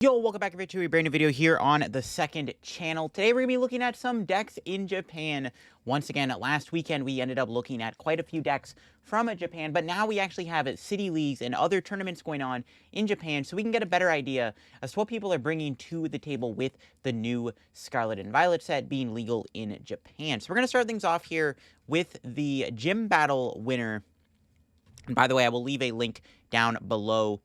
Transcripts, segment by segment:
Yo, welcome back to a brand new video here on the second channel. Today we're going to be looking at some decks in Japan. Once again, last weekend we ended up looking at quite a few decks from Japan, but now we actually have city leagues and other tournaments going on in Japan, so we can get a better idea as to what people are bringing to the table with the new Scarlet and Violet set being legal in Japan. So we're going to start things off here with the Gym Battle winner. And by the way, I will leave a link down below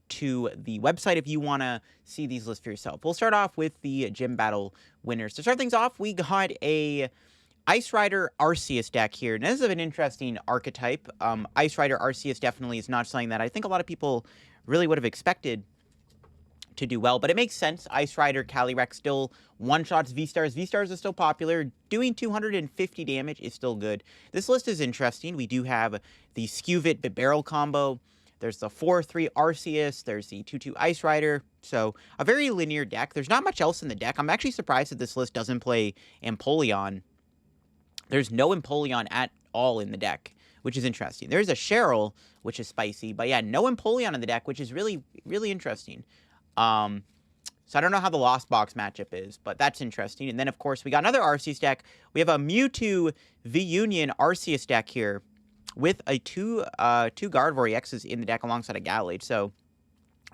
to the website if you want to see these lists for yourself. We'll start off with the Gym Battle winners. To start things off, we got a Ice Rider Arceus deck here. And this is an interesting archetype. Ice Rider Arceus definitely is not something that I think a lot of people really would have expected to do well, but it makes sense. Ice Rider, Calyrex still one-shots V-Stars. V-Stars is still popular. Doing 250 damage is still good. This list is interesting. We do have the Skewvit Barrel combo. There's the 4-3 Arceus, there's the 2-2 Ice Rider, so a very linear deck. There's not much else in the deck. I'm actually surprised that this list doesn't play Empoleon. There's no Empoleon at all in the deck, which is interesting. There's a Cheryl, which is spicy, but yeah, no Empoleon in the deck, which is really, really interesting. So I don't know how the Lost Box matchup is, but that's interesting. And then, of course, we got another Arceus deck. We have a Mewtwo V-Union Arceus deck here, with a two Gardevoir EXs in the deck alongside a Gallade. So,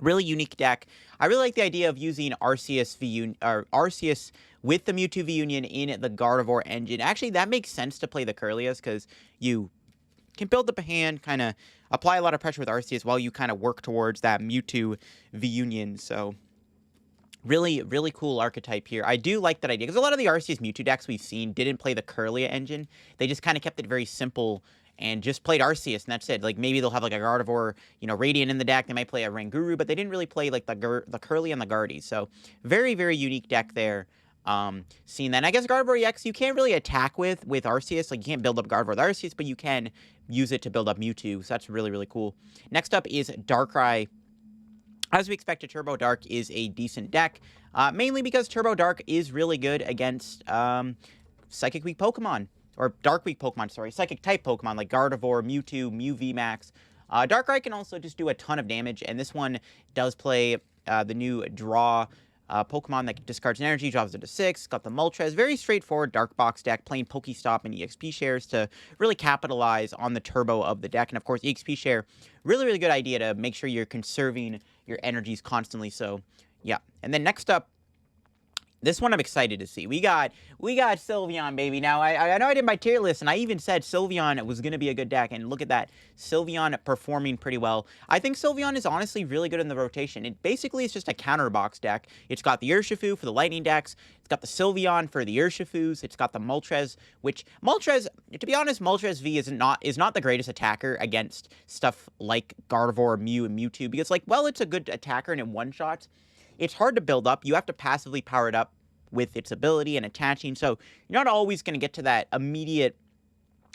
really unique deck. I really like the idea of using Arceus with the Mewtwo V-Union in the Gardevoir engine. Actually, that makes sense to play the Curlias because you can build up a hand, kind of apply a lot of pressure with Arceus while you kind of work towards that Mewtwo V-Union. So, really, really cool archetype here. I do like that idea because a lot of the Arceus Mewtwo decks we've seen didn't play the Curlia engine. They just kind of kept it very simple and just played Arceus, and that's it. Like, maybe they'll have, like, a Gardevoir, Radiant in the deck. They might play a Ranguru, but they didn't really play, like, the Curly and the Guardy. So, very, very unique deck there. Seeing that. And I guess Gardevoir EX, you can't really attack with Arceus. Like, you can't build up Gardevoir with Arceus, but you can use it to build up Mewtwo. So, that's really, really cool. Next up is Darkrai. As we expected, Turbo Dark is a decent deck, mainly because Turbo Dark is really good against Psychic Weak Pokemon. Or Dark Weak Pokemon, sorry. Psychic-type Pokemon like Gardevoir, Mewtwo, Mew VMAX. Darkrai can also just do a ton of damage, and this one does play the new Draw Pokemon that discards an energy, drops it to 6. Got the Moltres. Very straightforward Dark Box deck, playing Pokestop and EXP shares to really capitalize on the turbo of the deck. And, of course, EXP share, really, really good idea to make sure you're conserving your energies constantly. So, yeah. And then next up, this one I'm excited to see. We got Sylveon, baby. Now, I know I did my tier list, and I even said Sylveon was going to be a good deck, and look at that. Sylveon performing pretty well. I think Sylveon is honestly really good in the rotation. It basically is just a counter box deck. It's got the Urshifu for the Lightning decks. It's got the Sylveon for the Urshifus. It's got the Moltres, which Moltres, to be honest, Moltres V is not the greatest attacker against stuff like Gardevoir, Mew, and Mewtwo, because, like, well, it's a good attacker and it one-shots. It's hard to build up. You have to passively power it up with its ability and attaching. So you're not always going to get to that immediate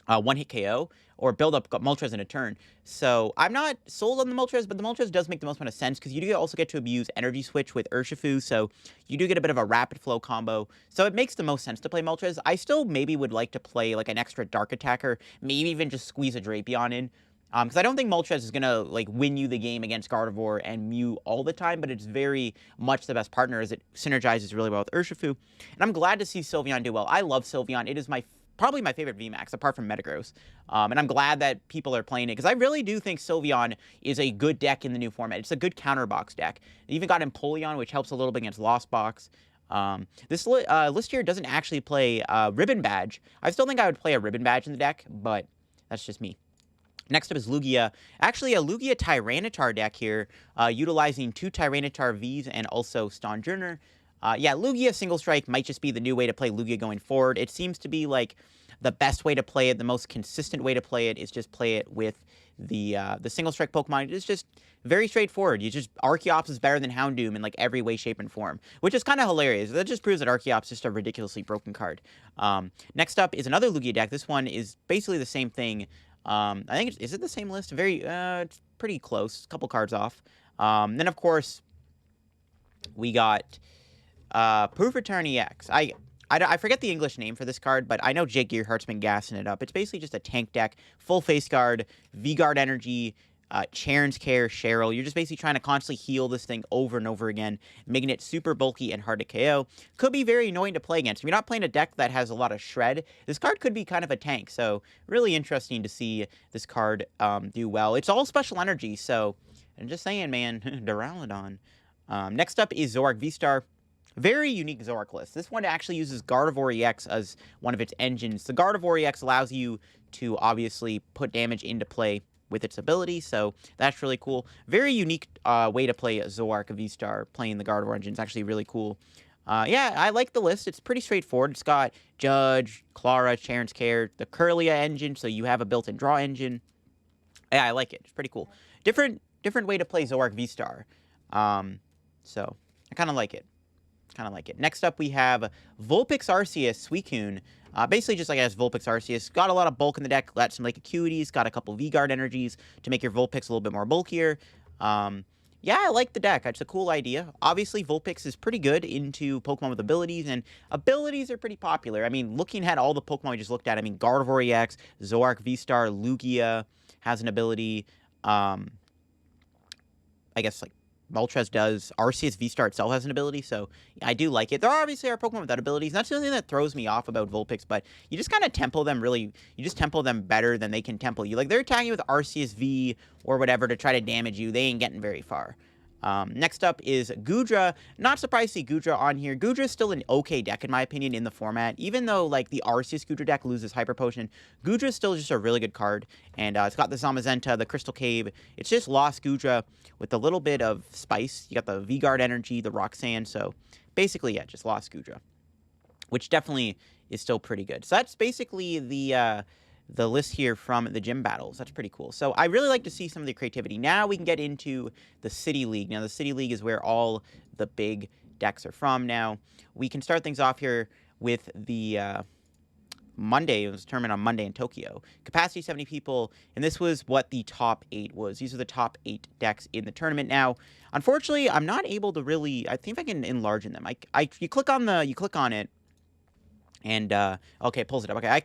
one-hit KO or build up Moltres in a turn. So I'm not sold on the Moltres, but the Moltres does make the most amount of sense because you do also get to abuse Energy Switch with Urshifu. So you do get a bit of a rapid flow combo. So it makes the most sense to play Moltres. I still maybe would like to play like an extra Dark attacker, maybe even just squeeze a Drapion in. Because I don't think Moltres is going to, like, win you the game against Gardevoir and Mew all the time, but it's very much the best partner as it synergizes really well with Urshifu. And I'm glad to see Sylveon do well. I love Sylveon. It is probably my favorite VMAX, apart from Metagross. And I'm glad that people are playing it, because I really do think Sylveon is a good deck in the new format. It's a good counterbox deck. They even got Empoleon, which helps a little bit against Lost Box. This list here doesn't actually play Ribbon Badge. I still think I would play a Ribbon Badge in the deck, but that's just me. Next up is Lugia. Actually, a Lugia Tyranitar deck here, utilizing 2 Tyranitar Vs and also Stonjourner. Yeah, Lugia Single Strike might just be the new way to play Lugia going forward. It seems to be, like, the best way to play it. The most consistent way to play it is just play it with the Single Strike Pokemon. It's just very straightforward. Archeops is better than Houndoom in, like, every way, shape, and form, which is kind of hilarious. That just proves that Archeops is just a ridiculously broken card. Next up is another Lugia deck. This one is basically the same thing. I think is it the same list? It's pretty close. A couple cards off. Then of course we got Proof Return EX. I forget the English name for this card, but I know Jake Gearhart's been gassing it up. It's basically just a tank deck, full face guard, V-Guard energy, Charon's Care, Cheryl. You're just basically trying to constantly heal this thing over and over again, making it super bulky and hard to KO. Could be very annoying to play against. If you're not playing a deck that has a lot of shred, this card could be kind of a tank. So really interesting to see this card do well. It's all special energy, so I'm just saying, man, Duraludon. Next up is Zoroark V-Star. Very unique Zoroark list. This one actually uses Gardevoir EX as one of its engines. The Gardevoir EX allows you to obviously put damage into play with its ability, so that's really cool. Very unique way to play Zoroark V-Star, playing the Gardevoir engine. It's actually really cool. Yeah, I like the list. It's pretty straightforward. It's got Judge, Clara, Charon's Care, the Curlia engine, so you have a built-in draw engine. Yeah, I like it. It's pretty cool. Different way to play Zoroark V-Star. So I kind of like it. Next up, we have Vulpix Arceus Suicune. Basically just like as Vulpix Arceus. Got a lot of bulk in the deck. Got some like acuities. Got a couple V-Guard energies to make your Vulpix a little bit more bulkier. Yeah, I like the deck. It's a cool idea. Obviously, Vulpix is pretty good into Pokemon with abilities, and abilities are pretty popular. I mean, looking at all the Pokemon we just looked at, I mean, Gardevoir EX, Zoroark V-Star, Lugia has an ability. I guess, like, Moltres does. Arceus V-Star itself has an ability, so I do like it. There obviously are Pokemon without abilities, and that's the only thing that throws me off about Vulpix, but you just kind of tempo them you just tempo them better than they can tempo you. Like, they're attacking you with Arceus V or whatever to try to damage you. They ain't getting very far. Next up is Goodra. Not surprised to see Goodra on here. Goodra is still an okay deck, in my opinion, in the format. Even though, like, the Arceus Goodra deck loses Hyper Potion, Goodra is still just a really good card. And it's got the Zamazenta, the Crystal Cave. It's just lost Goodra with a little bit of spice. You got the V-Guard energy, the Roxanne. So, basically, yeah, just lost Goodra. Which definitely is still pretty good. So, that's basically the list here from the gym battles. That's pretty cool. So I really like to see some of the creativity. Now we can get into the City League. Now the City League is where all the big decks are from. Now we can start things off here with the Monday. It was a tournament on Monday in Tokyo. Capacity 70 people, and this was what the top 8 was. These are the top 8 decks in the tournament. Now, unfortunately, I'm not able to really. I think I can enlarge them. You click on it. And, okay, it pulls it up. Okay,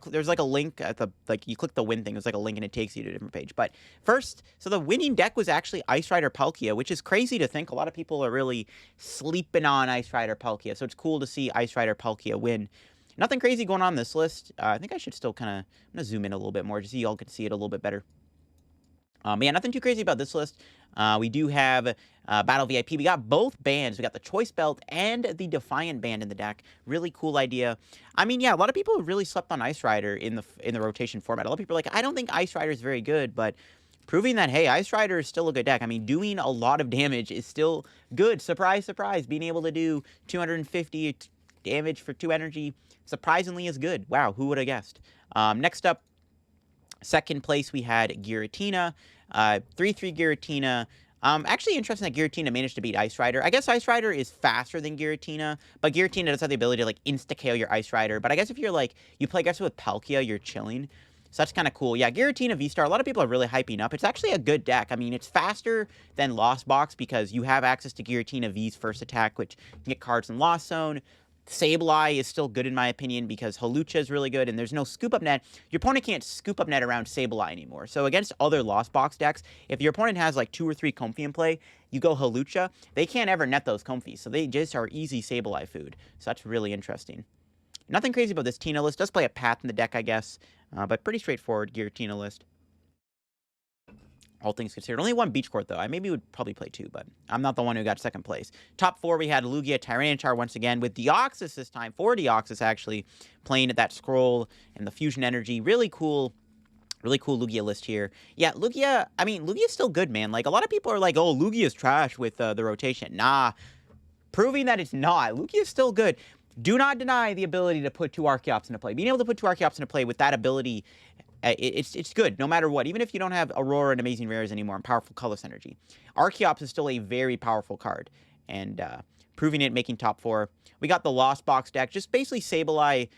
there's like a link at you click the win thing, there's like a link and it takes you to a different page. But first, so the winning deck was actually Ice Rider Palkia, which is crazy to think. A lot of people are really sleeping on Ice Rider Palkia, so it's cool to see Ice Rider Palkia win. Nothing crazy going on this list. I think I should still kind of, I'm going to zoom in a little bit more just so y'all can see it a little bit better. Yeah, nothing too crazy about this list. We do have Battle VIP. We got both bands. We got the Choice Belt and the Defiant band in the deck. Really cool idea. I mean, yeah, a lot of people have really slept on Ice Rider in the rotation format. A lot of people are like, I don't think Ice Rider is very good, but proving that, hey, Ice Rider is still a good deck. I mean, doing a lot of damage is still good. Surprise, surprise. Being able to do 250 damage for 2 energy surprisingly is good. Wow, who would have guessed? Next up, second place, we had Giratina. 3-3 Giratina. Actually interesting that Giratina managed to beat Ice Rider. I guess Ice Rider is faster than Giratina, but Giratina does have the ability to, like, insta-KO your Ice Rider. But I guess if you're, like, you play aggressive with Palkia, you're chilling. So that's kind of cool. Yeah, Giratina V-Star, a lot of people are really hyping up. It's actually a good deck. I mean, it's faster than Lost Box because you have access to Giratina V's first attack, which you can get cards in Lost Zone. Sableye is still good in my opinion because Hawlucha is really good and there's no scoop up net. Your opponent can't scoop up net around Sableye anymore. So against other Lost Box decks, if your opponent has like 2 or 3 Comfey in play, you go Hawlucha, they can't ever net those Comfeys. So they just are easy Sableye food. So that's really interesting. Nothing crazy about this Tina list. Does play a path in the deck, I guess, but pretty straightforward Giratina list. All things considered. Only 1 Beach Court, though. I maybe would probably play 2, but I'm not the one who got second place. Top 4, we had Lugia, Tyranitar once again, with Deoxys this time. 4 Deoxys, actually, playing at that scroll and the fusion energy. Really cool Lugia list here. Yeah, Lugia, I mean, Lugia's still good, man. Like, a lot of people are like, oh, Lugia's trash with the rotation. Nah, proving that it's not. Lugia's still good. Do not deny the ability to put 2 Archeops into play. Being able to put 2 Archeops into play with that ability, it's good, no matter what. Even if you don't have Aurora and Amazing Rares anymore and powerful Color Synergy. Archeops is still a very powerful card. And proving it, making top 4. We got the Lost Box deck. Just basically Sableye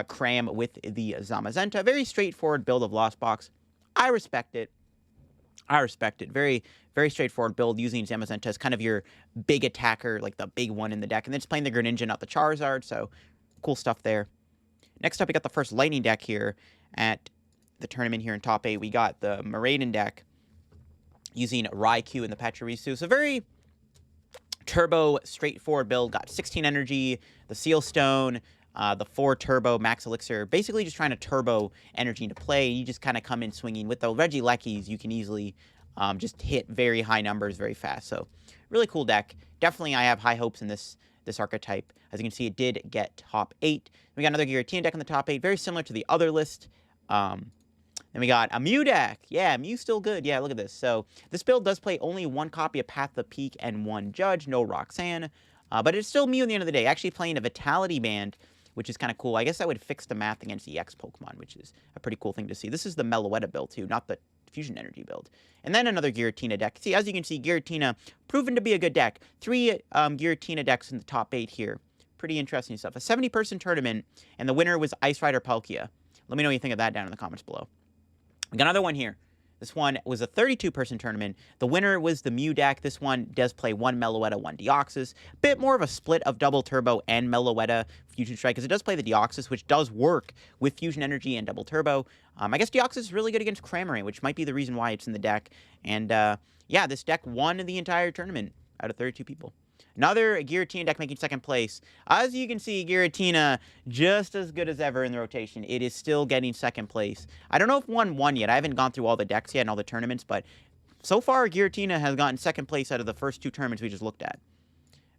cram with the Zamazenta. Very straightforward build of Lost Box. I respect it. Very, very straightforward build using Zamazenta as kind of your big attacker, like the big one in the deck. And then just playing the Greninja, not the Charizard. So cool stuff there. Next up, we got the first Lightning deck here at the tournament here in top 8. We got the Miraidon deck. using Raikou and the Pachirisu. So very turbo, straightforward build. Got 16 energy, the Seal Stone, the 4 turbo max elixir. Basically just trying to turbo energy into play. You just kind of come in swinging. With the Regieleckis, you can easily just hit very high numbers very fast. So really cool deck. Definitely I have high hopes in this archetype. As you can see, it did get top 8. We got another Giratina deck in the top 8, very similar to the other list. Then we got a Mew deck. Yeah, Mew's still good. Yeah, look at this. So this build does play only 1 copy of Path of the Peak and 1 Judge, no Roxanne. But it's still Mew at the end of the day. Actually playing a Vitality Band, which is kind of cool. I guess that would fix the math against EX Pokemon, which is a pretty cool thing to see. This is the Meloetta build, too, not the Fusion Energy build. And then another Giratina deck. See, as you can see, Giratina proven to be a good deck. 3 Giratina decks in the top 8 here. Pretty interesting stuff. A 70-person tournament, and the winner was Ice Rider Palkia. Let me know what you think of that down in the comments below. We got another one here. This one was a 32-person tournament. The winner was the Mew deck. This one does play 1 Meloetta, 1 Deoxys. Bit more of a split of Double Turbo and Meloetta Fusion Strike, because it does play the Deoxys, which does work with Fusion Energy and Double Turbo. I guess Deoxys is really good against Cramorant, which might be the reason why it's in the deck. And, yeah, this deck won the entire tournament out of 32 people. Another Giratina deck making 2nd place. As you can see, Giratina just as good as ever in the rotation. It is still getting 2nd place. I don't know if one won yet. I haven't gone through all the decks yet and all the tournaments, but so far Giratina has gotten 2nd place out of the first 2 tournaments we just looked at.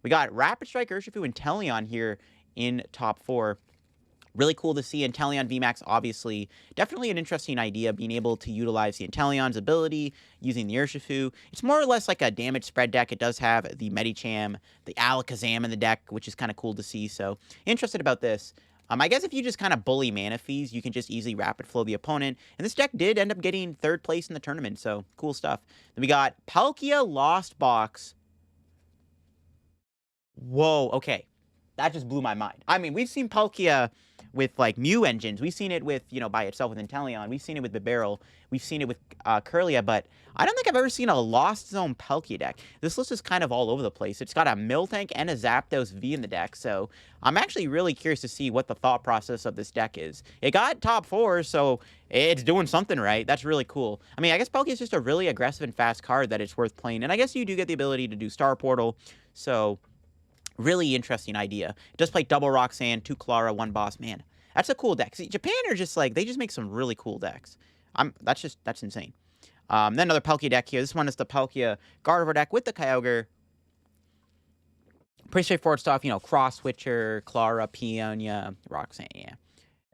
We got Rapid Strike, Urshifu, and Teleon here in top 4. Really cool to see. Inteleon VMAX, obviously, definitely an interesting idea, being able to utilize the Inteleon's ability using the Urshifu. It's more or less like a damage spread deck. It does have the Medicham, the Alakazam in the deck, which is kind of cool to see. So, interested about this. I guess if you just kind of bully Manaphy's, you can just easily rapid flow the opponent. And this deck did end up getting 3rd place in the tournament, so cool stuff. Then we got Palkia Lost Box. Whoa, okay. That just blew my mind. I mean, we've seen Palkia with, like, Mew engines. We've seen it with, you know, by itself with Inteleon. We've seen it with Bibarel. We've seen it with Kirlia, but I don't think I've ever seen a Lost Zone Palkia deck. This list is kind of all over the place. It's got a Miltank and a Zapdos V in the deck, so I'm actually really curious to see what the thought process of this deck is. It got top 4, so it's doing something right. That's really cool. I mean, I guess Palkia is just a really aggressive and fast card that it's worth playing, and I guess you do get the ability to do Star Portal, so really interesting idea. It does play double Roxanne, 2 Clara, 1 Boss. Man, that's a cool deck. See, Japan are just like, they just make some really cool decks. That's insane. Then another Palkia deck here. This one is the Palkia Gardevoir deck with the Kyogre. Pretty straightforward stuff, you know, Cross Switcher, Clara, Peonia, Roxanne, yeah.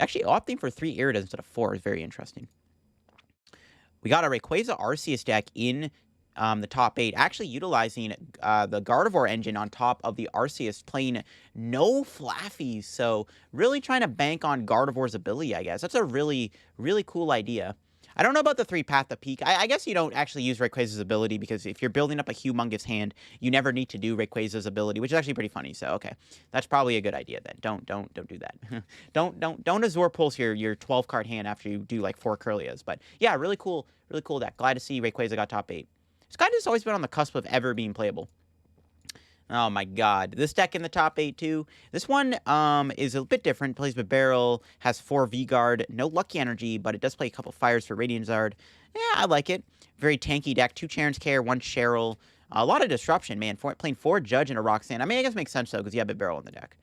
Actually, opting for 3 Iridas instead of 4 is very interesting. We got a Rayquaza Arceus deck in the top 8, actually utilizing the Gardevoir engine on top of the Arceus, playing no Flaffies, so really trying to bank on Gardevoir's ability, I guess. That's a really, really cool idea. I don't know about the 3 Path of Peak. I guess you don't actually use Rayquaza's ability, because if you're building up a humongous hand, you never need to do Rayquaza's ability, which is actually pretty funny, so okay. That's probably a good idea then. Don't do that. don't Azure Pulse your 12-card hand after you do like 4 Kirlias, but yeah, really cool deck. Glad to see Rayquaza got top 8. This guy has always been on the cusp of ever being playable. Oh my god. This deck in the top 8 too. This one is a bit different. Plays with Barrel, has 4 V-Guard, no Lucky Energy, but it does play a couple Fires for Radiant Zard. Yeah, I like it. Very tanky deck. 2 Charon's Care, 1 Cheryl. A lot of disruption, man. Playing 4 Judge and a Roxanne. I mean, I guess it makes sense though, because you have a Barrel in the deck.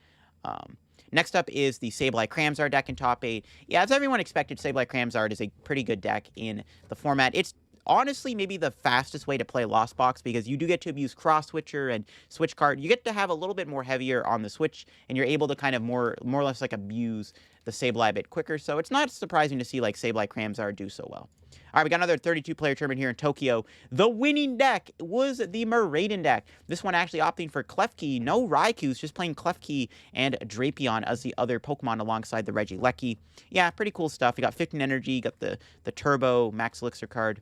Next up is the Sableye Cramsard deck in top 8. Yeah, as everyone expected, Sableye Cramsard is a pretty good deck in the format. It's honestly maybe the fastest way to play Lost Box, because you do get to abuse Cross Switcher and Switch Card. You get to have a little bit more heavier on the Switch, and you're able to kind of more or less like abuse the Sableye a bit quicker, so it's not surprising to see like Sableye Cramsard do so well. All right, we got another 32-player tournament here in Tokyo. The winning deck was the Miraidon deck. This one actually opting for Klefki. No Raikous, just playing Klefki and Drapion as the other Pokemon alongside the Regieleki. Yeah, pretty cool stuff. We got 15 energy, got the Turbo Max Elixir card.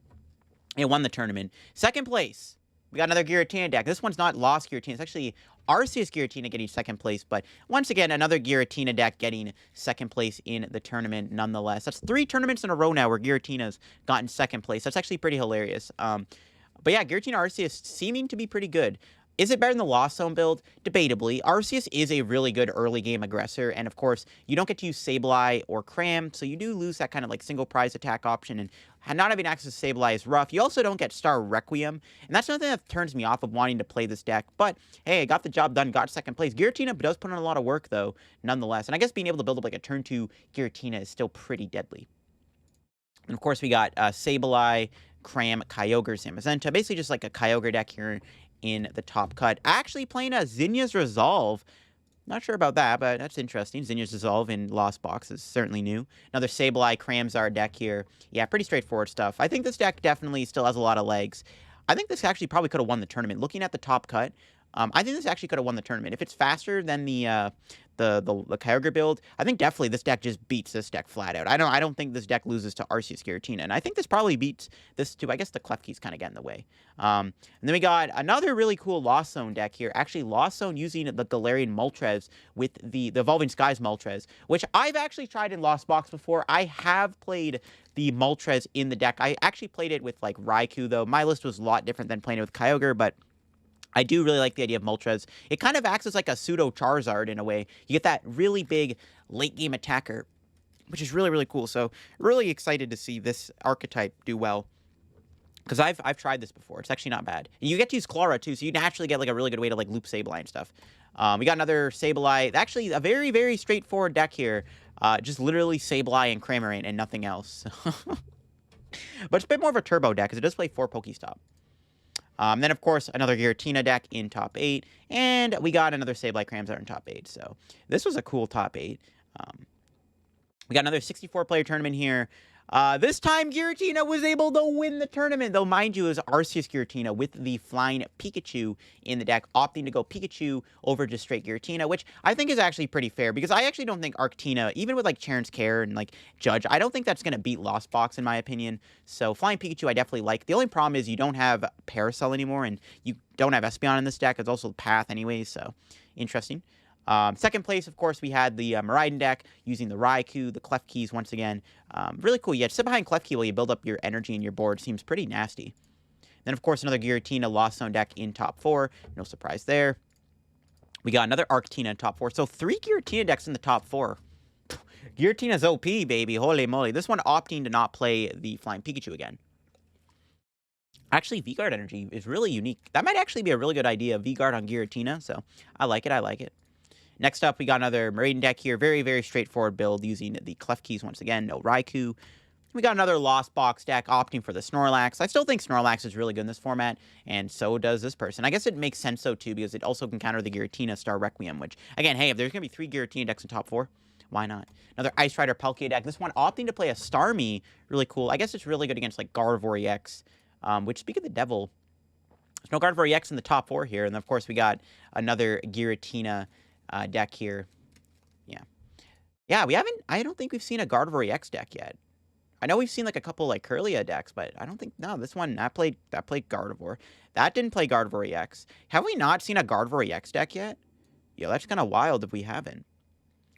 It won the tournament. 2nd place, we got another Giratina deck. This one's not Lost Giratina. It's actually Arceus Giratina getting 2nd place. But once again, another Giratina deck getting 2nd place in the tournament nonetheless. That's 3 tournaments in a row now where Giratina's gotten 2nd place. That's actually pretty hilarious. But yeah, Giratina Arceus seeming to be pretty good. Is it better than the Lost Zone build? Debatably. Arceus is a really good early game aggressor, and of course, you don't get to use Sableye or Cram, so you do lose that kind of like single prize attack option, and not having access to Sableye is rough. You also don't get Star Requiem, and that's something that turns me off of wanting to play this deck, but hey, I got the job done, got second place. Giratina does put in a lot of work, though, nonetheless, and I guess being able to build up like a turn 2 Giratina is still pretty deadly. And of course, we got Sableye, Cram, Kyogre, Zamazenta, basically just like a Kyogre deck here in the top cut. Actually playing a Zinnia's Resolve. Not sure about that, but that's interesting. Zinnia's Resolve in Lost Box is certainly new. Another Sableye, Cramzar deck here. Yeah, pretty straightforward stuff. I think this deck definitely still has a lot of legs. I think this actually probably could have won the tournament. Looking at the top cut, I think this actually could have won the tournament. If it's faster than the Kyogre build, I think definitely this deck just beats this deck flat out. I don't think this deck loses to Arceus Giratina, and I think this probably beats this too. I guess the Klefki's kind of get in the way. And then we got another really cool Lost Zone deck here. Actually, Lost Zone using the Galarian Moltres with the Evolving Skies Moltres, which I've actually tried in Lost Box before. I have played the Moltres in the deck. I actually played it with like Raikou, though. My list was a lot different than playing it with Kyogre, but I do really like the idea of Moltres. It kind of acts as like a pseudo Charizard in a way. You get that really big late game attacker, which is really, really cool. So really excited to see this archetype do well, because I've tried this before. It's actually not bad. And you get to use Clara too, so you naturally get like a really good way to like loop Sableye and stuff. We got another Sableye. Actually, a very, very straightforward deck here. Just literally Sableye and Cramorant and nothing else. But it's a bit more of a turbo deck, because it does play 4 Pokestop. Then, of course, another Giratina deck in top 8, and we got another Sableye Cramzar in top 8, so this was a cool top 8. We got another 64-player tournament here. This time, Giratina was able to win the tournament, though, mind you, it was Arceus Giratina with the Flying Pikachu in the deck, opting to go Pikachu over just straight Giratina, which I think is actually pretty fair, because I actually don't think Arctina, even with, like, Charon's Care and, like, Judge, I don't think that's going to beat Lost Box, in my opinion. So, Flying Pikachu I definitely like. The only problem is you don't have Parasol anymore, and you don't have Espeon in this deck. It's also Path anyways, so interesting. Second place, of course, we had the Miraidon deck using the Raikou, the Klefkis once again. Really cool. Yeah, sit behind Klefki while you build up your energy in your board. Seems pretty nasty. Then, of course, another Giratina Lost Zone deck in top 4. No surprise there. We got another Arctina in top 4. So 3 Giratina decks in the top 4. Giratina's OP, baby. Holy moly. This one opting to not play the Flying Pikachu again. Actually, V-Guard energy is really unique. That might actually be a really good idea, V-Guard on Giratina. So I like it. I like it. Next up, we got another Miraidon deck here. Very, very straightforward build using the Klefkis once again. No Raikou. We got another Lost Box deck opting for the Snorlax. I still think Snorlax is really good in this format, and so does this person. I guess it makes sense, so, too, because it also can counter the Giratina Star Requiem, which, again, hey, if there's going to be 3 Giratina decks in top 4, why not? Another Ice Rider Palkia deck. This one opting to play a Starmie. Really cool. I guess it's really good against, like, Gardevoir EX, which, speak of the devil, there's no Gardevoir EX in the top 4 here. And, of course, we got another Giratina deck here. Yeah, we haven't, I don't think we've seen a Gardevoir EX deck yet. I know we've seen like a couple like Curlia decks, but I don't think, no, this one, that played Gardevoir. That didn't play Gardevoir EX. Have we not seen a Gardevoir EX deck yet? Yeah, that's kind of wild if we haven't.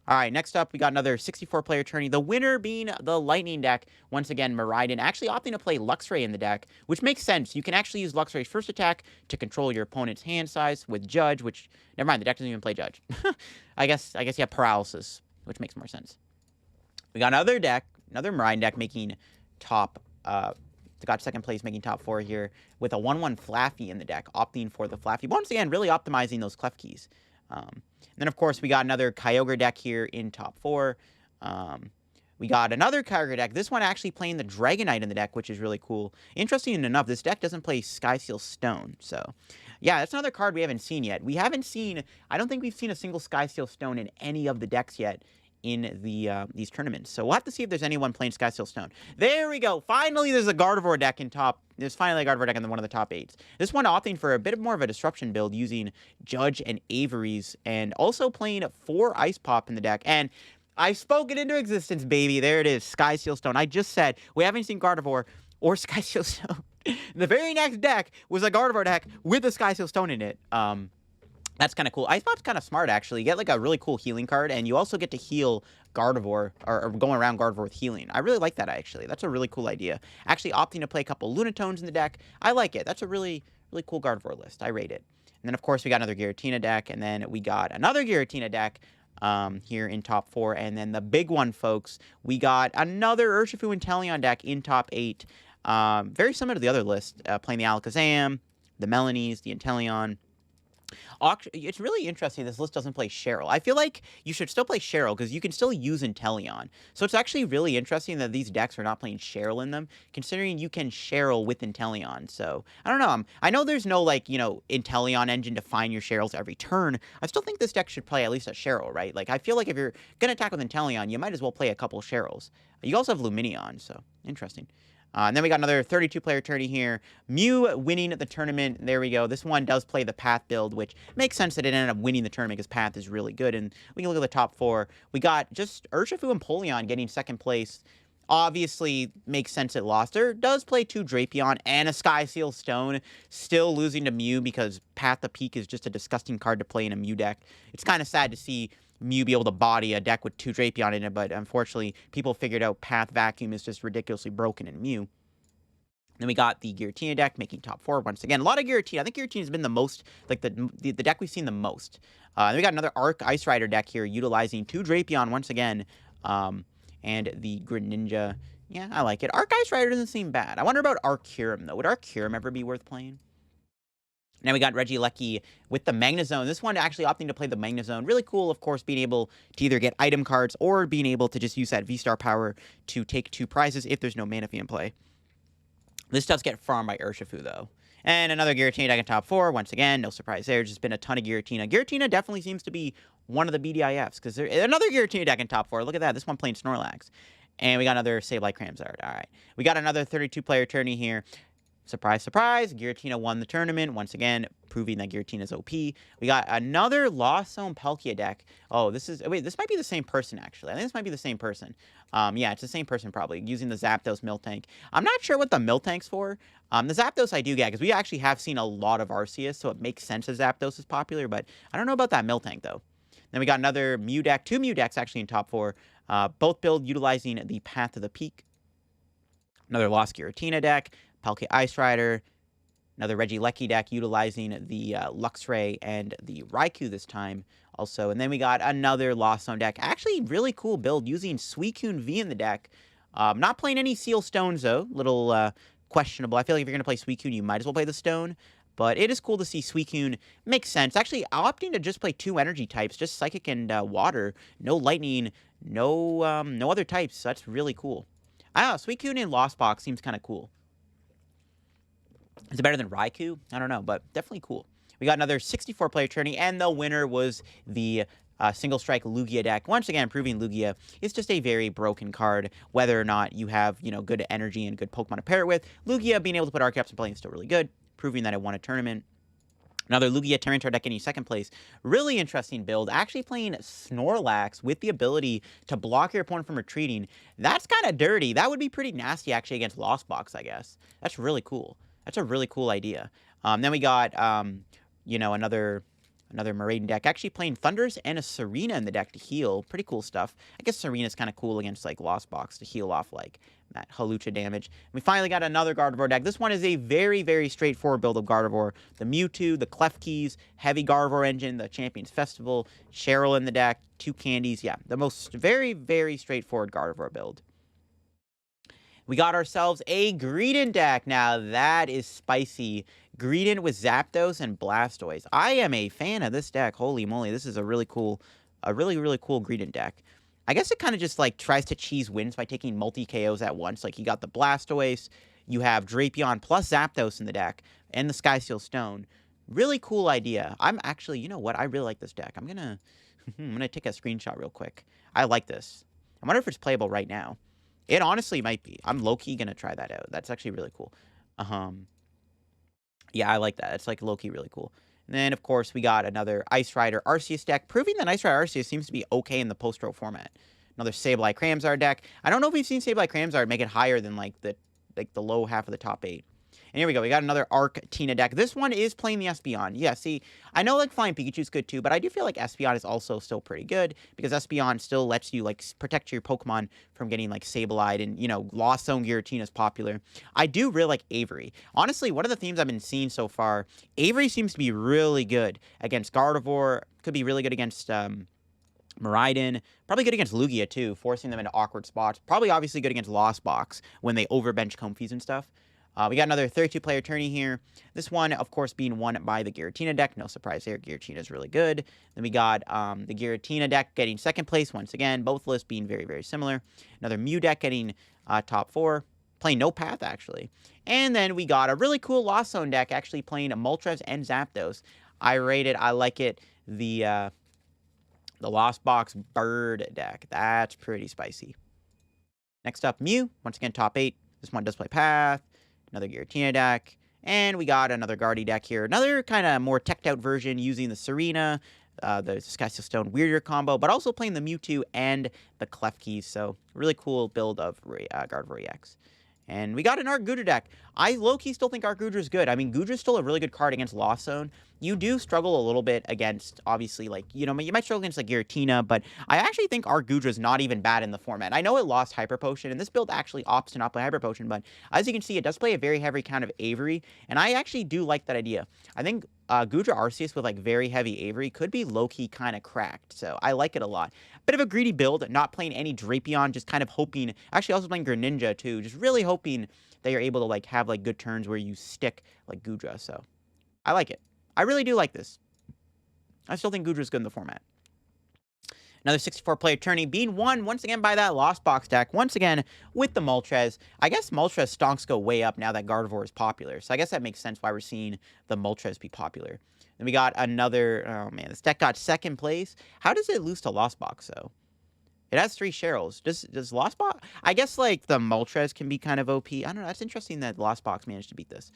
All right, next up, we got another 64-player tourney. The winner being the Lightning deck. Once again, Miraidon actually opting to play Luxray in the deck, which makes sense. You can actually use Luxray's first attack to control your opponent's hand size with Judge, which, never mind, the deck doesn't even play Judge. I guess you have Paralysis, which makes more sense. We got another deck, another Miraidon deck making top, got second place, making top 4 here, with a 1/1 Flaffy in the deck, opting for the Flaffy. Once again, really optimizing those Klefkis. Then, of course, we got another Kyogre deck here in top 4. We got another Kyogre deck. This one actually playing the Dragonite in the deck, which is really cool. Interesting enough, this deck doesn't play Skyseal Stone. So, yeah, that's another card we haven't seen yet. We haven't seen, I don't think we've seen a single Skyseal Stone in any of the decks yet in these tournaments. So we'll have to see if there's anyone playing Skyseal Stone. There we go. Finally, there's a Gardevoir deck in top. There's finally a Gardevoir deck in one of the top 8s. This one opting for a bit more of a disruption build using Judge and Avery's, and also playing 4 Ice Pop in the deck. And I've spoken into existence, baby. There it is, Skyseal Stone. I just said we haven't seen Gardevoir or Skyseal Stone. The very next deck was a Gardevoir deck with a Skyseal Stone in it. That's kind of cool. Ice Pop's kind of smart, actually. You get, like, a really cool healing card, and you also get to heal Gardevoir, or going around Gardevoir with healing. I really like that, actually. That's a really cool idea. Actually opting to play a couple Lunatones in the deck. I like it. That's a really, really cool Gardevoir list. I rate it. And then, of course, we got another Giratina deck, and then we got another Giratina deck here in top 4. And then the big one, folks, we got another Urshifu Inteleon deck in top 8. Very similar to the other list, playing the Alakazam, the Melanies, the Inteleon. It's really interesting this list doesn't play Cheryl. I feel like you should still play Cheryl because you can still use Inteleon. So it's actually really interesting that these decks are not playing Cheryl in them, considering you can Cheryl with Inteleon. So, I don't know. I know there's no, like, Inteleon engine to find your Cheryls every turn. I still think this deck should play at least a Cheryl, right? Like, I feel like if you're going to attack with Inteleon, you might as well play a couple Cheryls. You also have Luminion, so interesting. And then we got another 32-player tourney here. Mew winning the tournament. There we go. This one does play the Path build, which makes sense that it ended up winning the tournament because Path is really good. And we can look at the top 4. We got just Urshifu and Polion getting second place. Obviously, makes sense it lost. There does play 2 Drapion and a Sky Seal Stone. Still losing to Mew because Path of Peak is just a disgusting card to play in a Mew deck. It's kind of sad to see Mew be able to body a deck with 2 Drapion in it, but unfortunately, people figured out Path Vacuum is just ridiculously broken in Mew. Then we got the Giratina deck making top 4 once again. A lot of Giratina. I think Giratina has been the most, like, the deck we've seen the most. Then we got another Arc Ice Rider deck here, utilizing 2 Drapion once again, and the Greninja. Yeah, I like it. Arc Ice Rider doesn't seem bad. I wonder about Arcurum, though. Would Arcurum ever be worth playing? Now we got Regieleki with the Magnezone. This one actually opting to play the Magnezone. Really cool, of course, being able to either get item cards or being able to just use that V-Star power to take 2 prizes if there's no Manaphy in play. This does get farmed by Urshifu, though. And another Giratina deck in top 4. Once again, no surprise there. Just been a ton of Giratina. Giratina definitely seems to be one of the BDIFs, because there's another Giratina deck in top 4. Look at that. This one playing Snorlax. And we got another Sableye Cramsard. All right. We got another 32-player tourney here. Surprise, surprise, Giratina won the tournament, once again, proving that Giratina's OP. We got another Lost Zone Palkia deck. Oh, this might be the same person, actually. I think this might be the same person. Yeah, it's the same person, probably, using the Zapdos Miltank. I'm not sure what the Miltank's for. The Zapdos I do get, because we actually have seen a lot of Arceus, so it makes sense that Zapdos is popular, but I don't know about that Miltank, though. Then we got another Mew deck, 2 Mew decks, actually, in top 4. Both build utilizing the Path of the Peak. Another Lost Giratina deck. Palkia Ice Rider, another Regieleki deck utilizing the Luxray and the Raikou this time also. And then we got another Lost Zone deck. Actually, really cool build using Suicune V in the deck. Not playing any Seal Stones, though. Little questionable. I feel like if you're going to play Suicune, you might as well play the Stone. But it is cool to see Suicune. Makes sense. Actually, opting to just play 2 energy types, just Psychic and Water. No Lightning, no other types. So that's really cool. I don't know, Suicune in Lost Box seems kind of cool. Is it better than Raikou? I don't know, but definitely cool. We got another 64-player tourney, and the winner was the Single Strike Lugia deck. Once again, proving Lugia is just a very broken card, whether or not you have, good energy and good Pokemon to pair it with. Lugia being able to put Archeops in play is still really good, proving that it won a tournament. Another Lugia Tyranitar deck getting second place. Really interesting build. Actually playing Snorlax with the ability to block your opponent from retreating. That's kind of dirty. That would be pretty nasty, actually, against Lost Box, I guess. That's really cool. That's a really cool idea. Then we got, another Miraidon deck. Actually playing Thunders and a Serena in the deck to heal. Pretty cool stuff. I guess Serena's kind of cool against, like, Lost Box to heal off, like, that Halucha damage. And we finally got another Gardevoir deck. This one is a very, very straightforward build of Gardevoir. The Mewtwo, the Klefkeys, heavy Gardevoir engine, the Champions Festival, Cheryl in the deck, 2 candies. Yeah, the most very, very straightforward Gardevoir build. We got ourselves a Greedent deck. Now, that is spicy. Greedent with Zapdos and Blastoise. I am a fan of this deck. Holy moly, this is a really cool, really cool Greedent deck. I guess it kind of just, like, tries to cheese wins by taking multi-KOs at once. Like, you got the Blastoise, you have Drapion plus Zapdos in the deck, and the Sky Seal Stone. Really cool idea. I'm actually, you know what? I really like this deck. I'm gonna take a screenshot real quick. I like this. I wonder if it's playable right now. It honestly might be. I'm low-key going to try that out. That's actually really cool. Yeah, I like that. It's, like, low-key really cool. And then, of course, we got another Ice Rider Arceus deck, proving that Ice Rider Arceus seems to be okay in the post-row format. Another Sableye Cramsard deck. I don't know if we've seen Sableye Cramsard make it higher than, like, the low half of the top 8. And here we go. We got another Arc Tina deck. This one is playing the Espeon. Yeah, see, I know like Flying Pikachu's good too, but I do feel like Espeon is also still pretty good because Espeon still lets you like protect your Pokemon from getting like Sableye, and, you know, Lost Zone Giratina is popular. I do really like Avery. Honestly, one of the themes I've been seeing so far, Avery seems to be really good against Gardevoir, could be really good against Miraidon, probably good against Lugia too, forcing them into awkward spots. Probably obviously good against Lost Box when they overbench Comfeys and stuff. We got another 32-player tourney here. This one, of course, being won by the Giratina deck. No surprise there. Giratina is really good. Then we got the Giratina deck getting second place once again. Both lists being very, very similar. Another Mew deck getting top 4. Playing No Path, actually. And then we got a really cool Lost Zone deck actually playing Moltres and Zapdos. I like it. The Lost Box Bird deck. That's pretty spicy. Next up, Mew. Once again, top 8. This one does play Path. Another Giratina deck. And we got another Guardy deck here. Another kind of more teched out version using the Serena, the Sky Stone Weirder combo, but also playing the Mewtwo and the Klefki. So, really cool build of Gardevoir EX. And we got an Arc Goodra deck. I low-key still think Arc Goodra is good. I mean, Goodra's still a really good card against Lost Zone. You do struggle a little bit against, obviously, like, you know, you might struggle against, like, Giratina, but I actually think Arc Goodra is not even bad in the format. I know it lost Hyper Potion, and this build actually opts to not play Hyper Potion, but as you can see, it does play a very heavy count of Avery, and I actually do like that idea. I think Goodra Arceus with, like, very heavy Avery could be low-key kind of cracked, so I like it a lot. Bit of a greedy build, not playing any Drapion, just kind of hoping, actually also playing Greninja, too, just really hoping that you're able to, like, have, like, good turns where you stick, like, Goodra, so I like it. I really do like this. I still think Goodra's good in the format. Another 64-player tourney being won once again by that Lost Box deck. Once again with the Moltres. I guess Moltres stonks go way up now that Gardevoir is popular. So I guess that makes sense why we're seeing the Moltres be popular. Then we got another... Oh, man. This deck got second place. How does it lose to Lost Box, though? It has 3 Cheryls. Does Lost Box... I guess, like, the Moltres can be kind of OP. I don't know. That's interesting that Lost Box managed to beat this.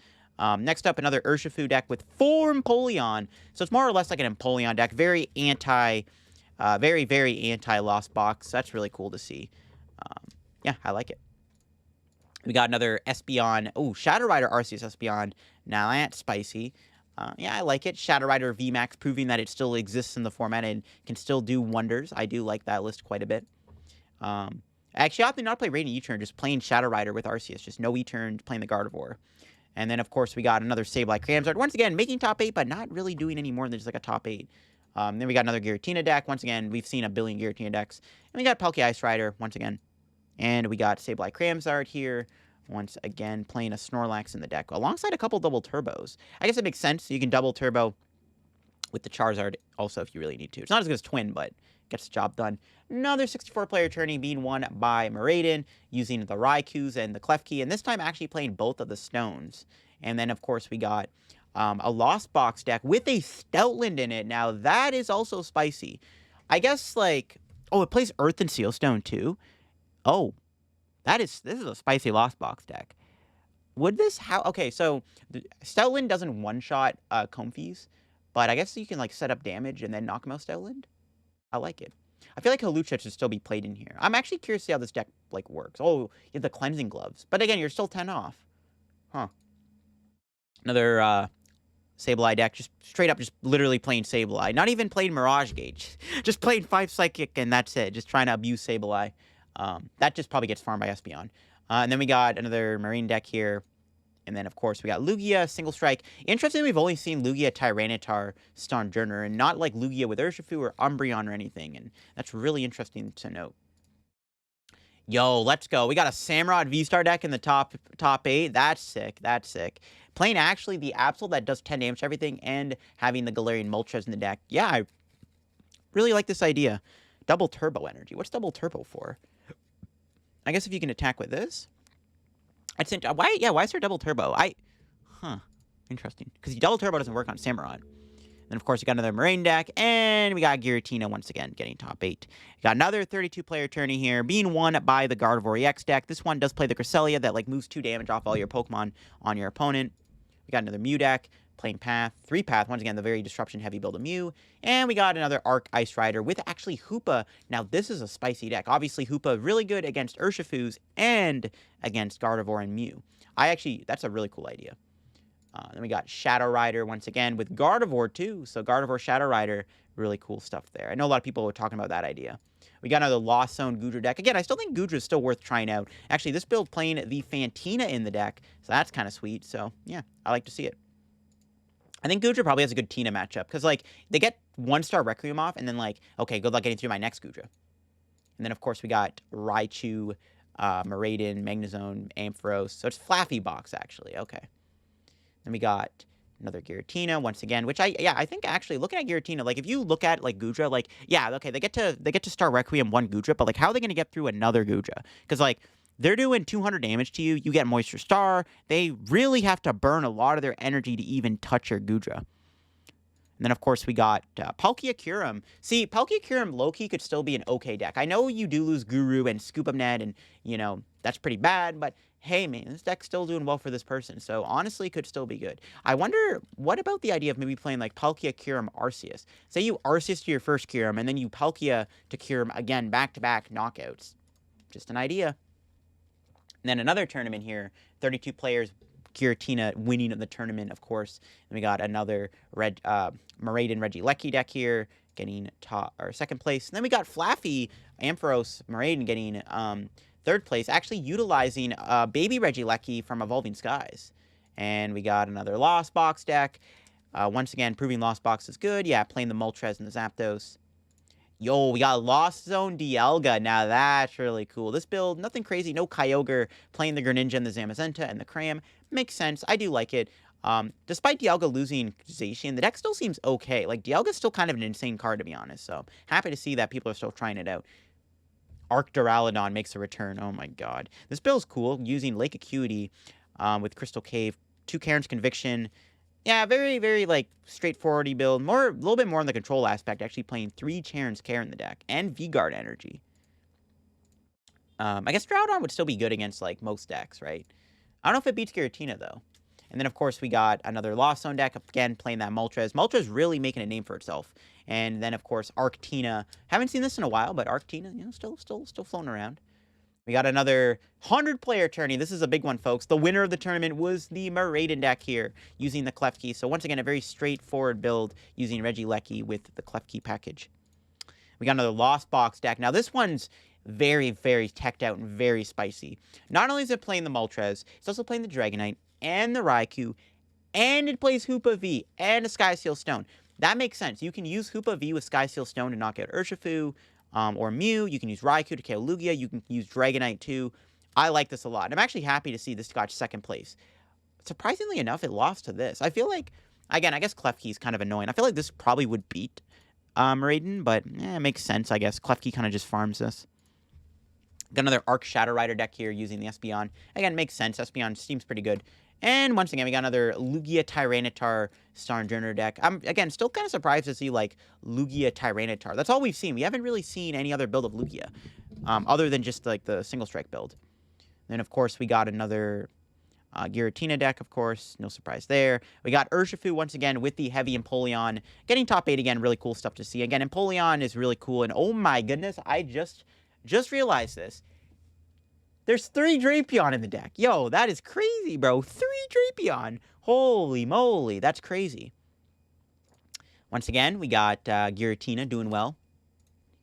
Next up, another Urshifu deck with 4 Empoleon. So it's more or less like an Empoleon deck. Very, very anti-Lost Box. That's really cool to see. Yeah, I like it. We got another Espeon. Oh, Shadow Rider Arceus Espeon. Now that's spicy. Yeah, I like it. Shadow Rider VMAX proving that it still exists in the format and can still do wonders. I do like that list quite a bit. Actually, I opted not to play Radiant U-Turn, just playing Shadow Rider with Arceus. Just no E-Turn, playing the Gardevoir. And then, of course, we got another Sableye Cramsard. Once again, making top 8, but not really doing any more than just like a top 8. Then we got another Giratina deck. Once again, we've seen a billion Giratina decks. And we got Palkia Ice Rider, once again. And we got Sableye Cramsard here. Once again, playing a Snorlax in the deck, alongside a couple double turbos. I guess it makes sense. You can double turbo with the Charizard also if you really need to. It's not as good as Twin, but gets the job done. Another 64-player tourney being won by Miraidon, using the Raikus and the Klefki, and this time actually playing both of the Stones. And then, of course, we got a Lost Box deck with a Stoutland in it. Now, that is also spicy. I guess, like... Oh, it plays Earth and Seal Stone, too? Oh. This is a spicy Lost Box deck. Would this... Okay, so Stoutland doesn't one-shot Comfeys, but I guess you can, like, set up damage and then knock him out Stoutland. I like it. I feel like Hawlucha should still be played in here. I'm actually curious to see how this deck, like, works. Oh, you have the Cleansing Gloves. But again, you're still 10 off. Huh. Another Sableye deck. Just straight up just literally playing Sableye. Not even playing Mirage Gauge. Just playing 5 Psychic and that's it. Just trying to abuse Sableye. That just probably gets farmed by Espeon. And then we got another Marine deck here. And then, of course, we got Lugia, Single Strike. Interestingly, we've only seen Lugia, Tyranitar, Stonjourner, and not like Lugia with Urshifu or Umbreon or anything. And that's really interesting to note. Yo, let's go. We got a Samurott V-Star deck in the top 8. That's sick. That's sick. Playing actually the Absol that does 10 damage to everything and having the Galarian Moltres in the deck. Yeah, I really like this idea. Double Turbo Energy. What's Double Turbo for? I guess if you can attack with this... Why is there double turbo? Interesting. Because double turbo doesn't work on Samurott. Then, of course, we got another Marine deck, and we got Giratina once again getting top 8. We got another 32-player tourney here, being won by the Gardevoir EX deck. This one does play the Cresselia that, like, moves 2 damage off all your Pokemon on your opponent. We got another Mew deck, playing Path, 3 Path, once again, the very disruption-heavy build of Mew. And we got another Arc Ice Rider with actually Hoopa. Now, this is a spicy deck. Obviously, Hoopa really good against Urshifus and against Gardevoir and Mew. That's a really cool idea. Then we got Shadow Rider once again with Gardevoir too. So Gardevoir, Shadow Rider, really cool stuff there. I know a lot of people were talking about that idea. We got another Lost Zone Goodra deck. Again, I still think Goodra is still worth trying out. Actually, this build playing the Fantina in the deck, so that's kind of sweet. So, yeah, I like to see it. I think Goodra probably has a good Tina matchup, because, like, they get 1-star Requiem off, and then, like, okay, good luck getting through my next Goodra. And then, of course, we got Raichu, Miraidon, Magnezone, Ampharos. So it's Flaffy Box, actually. Okay. Then we got another Giratina once again, which I think actually looking at Giratina, like if you look at like Goodra, like yeah, okay, they get to start Requiem one Goodra, but like how are they gonna get through another Goodra? Because like they're doing 200 damage to you, you get Moisture Star. They really have to burn a lot of their energy to even touch your Goodra. And then, of course, we got Palkia Kyurem. See, Palkia Kyurem low-key could still be an okay deck. I know you do lose Guru and Scoop Up Net, and, you know, that's pretty bad, but hey, man, this deck's still doing well for this person, so honestly, could still be good. I wonder, what about the idea of maybe playing, like, Palkia Kyurem Arceus? Say you Arceus to your first Kyurem, and then you Palkia to Kyurem again, back-to-back knockouts. Just an idea. And then another tournament here, 32 players, Giratina winning the tournament, of course. And we got another Miraidon Regieleki deck here, getting second place. And then we got Flaffy Ampharos Miraidon getting third place, actually utilizing Baby Regieleki from Evolving Skies. And we got another Lost Box deck. Once again, proving Lost Box is good. Yeah, playing the Moltres and the Zapdos. Yo, we got Lost Zone Dialga. Now that's really cool. This build, nothing crazy. No Kyogre, playing the Greninja and the Zamazenta and the Cram. Makes sense. I do like it. Despite Dialga losing Zacian, the deck still seems okay. Like, Dialga's still kind of an insane card, to be honest. So, happy to see that people are still trying it out. Arc Duraludon makes a return. Oh my god. This build's cool, using Lake Acuity with Crystal Cave, 2 Karen's Conviction. Yeah, very, very, like, straightforward build. A little bit more on the control aspect, actually playing 3 Charon's Care in the deck, and V-Guard Energy. I guess Groudon would still be good against, like, most decks, right? I don't know if it beats Giratina, though. And then, of course, we got another Lost Zone deck, again, playing that Moltres. Moltres really making a name for itself. And then, of course, Arctina. Haven't seen this in a while, but Arctina, you know, still floating around. We got another 100-player tourney. This is a big one, folks. The winner of the tournament was the Miraidon deck here, using the Klefki. So once again, a very straightforward build using Regieleki with the Klefki package. We got another Lost Box deck. Now, this one's very, very teched out and very spicy. Not only is it playing the Moltres, it's also playing the Dragonite and the Raikou, and it plays Hoopa V and a Skyseal Stone. That makes sense. You can use Hoopa V with Skyseal Stone to knock out Urshifu, or Mew. You can use Raikou to KO Lugia. You can use Dragonite too. I like this a lot. I'm actually happy to see this got second place. Surprisingly enough, it lost to this. I feel like, again, I guess Klefki is kind of annoying. I feel like this probably would beat Miraidon, but it makes sense, I guess. Klefki kind of just farms this. Got another Arc Shadow Rider deck here using the Espeon. Again, makes sense. Espeon seems pretty good. And once again, we got another Lugia Tyranitar Starjourner deck. I'm, again, still kind of surprised to see, like, Lugia Tyranitar. That's all we've seen. We haven't really seen any other build of Lugia, other than just, like, the single strike build. Then, of course, we got another Giratina deck, of course. No surprise there. We got Urshifu, once again, with the heavy Empoleon. Getting top 8 again, really cool stuff to see. Again, Empoleon is really cool. And, oh my goodness, I just realized this. There's 3 Drapion in the deck. Yo, that is crazy, bro. 3 Drapion. Holy moly, that's crazy. Once again, we got Giratina doing well.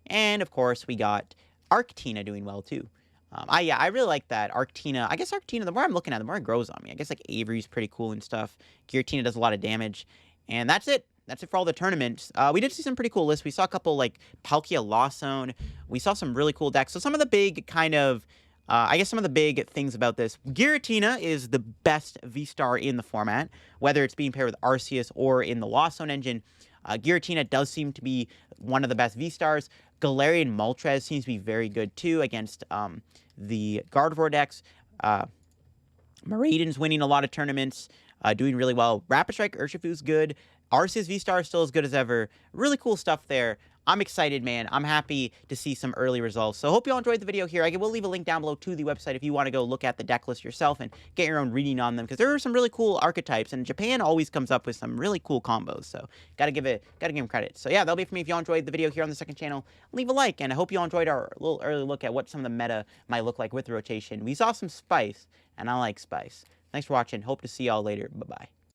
And, of course, we got Arctina doing well, too. I really like that Arctina. I guess Arctina, the more I'm looking at it, the more it grows on me. I guess, like, Avery's pretty cool and stuff. Giratina does a lot of damage. And that's it. That's it for all the tournaments. We did see some pretty cool lists. We saw a couple, like, Palkia Lost Zone. We saw some really cool decks. So some of the big kind of... I guess some of the big things about this, Giratina is the best V-Star in the format, whether it's being paired with Arceus or in the Lost Zone engine. Giratina does seem to be one of the best V-Stars. Galarian Moltres seems to be very good, too, against the Gardevoir decks. Miraidon's winning a lot of tournaments, doing really well. Rapid Strike Urshifu's good. Arceus V-Star is still as good as ever. Really cool stuff there. I'm excited, man. I'm happy to see some early results. So hope you all enjoyed the video here. I will leave a link down below to the website if you want to go look at the deck list yourself and get your own reading on them, because there are some really cool archetypes, and Japan always comes up with some really cool combos. So gotta give them credit. So yeah, that'll be it for me. If you all enjoyed the video here on the second channel, leave a like, and I hope you all enjoyed our little early look at what some of the meta might look like with the rotation. We saw some spice, and I like spice. Thanks for watching. Hope to see y'all later. Bye-bye.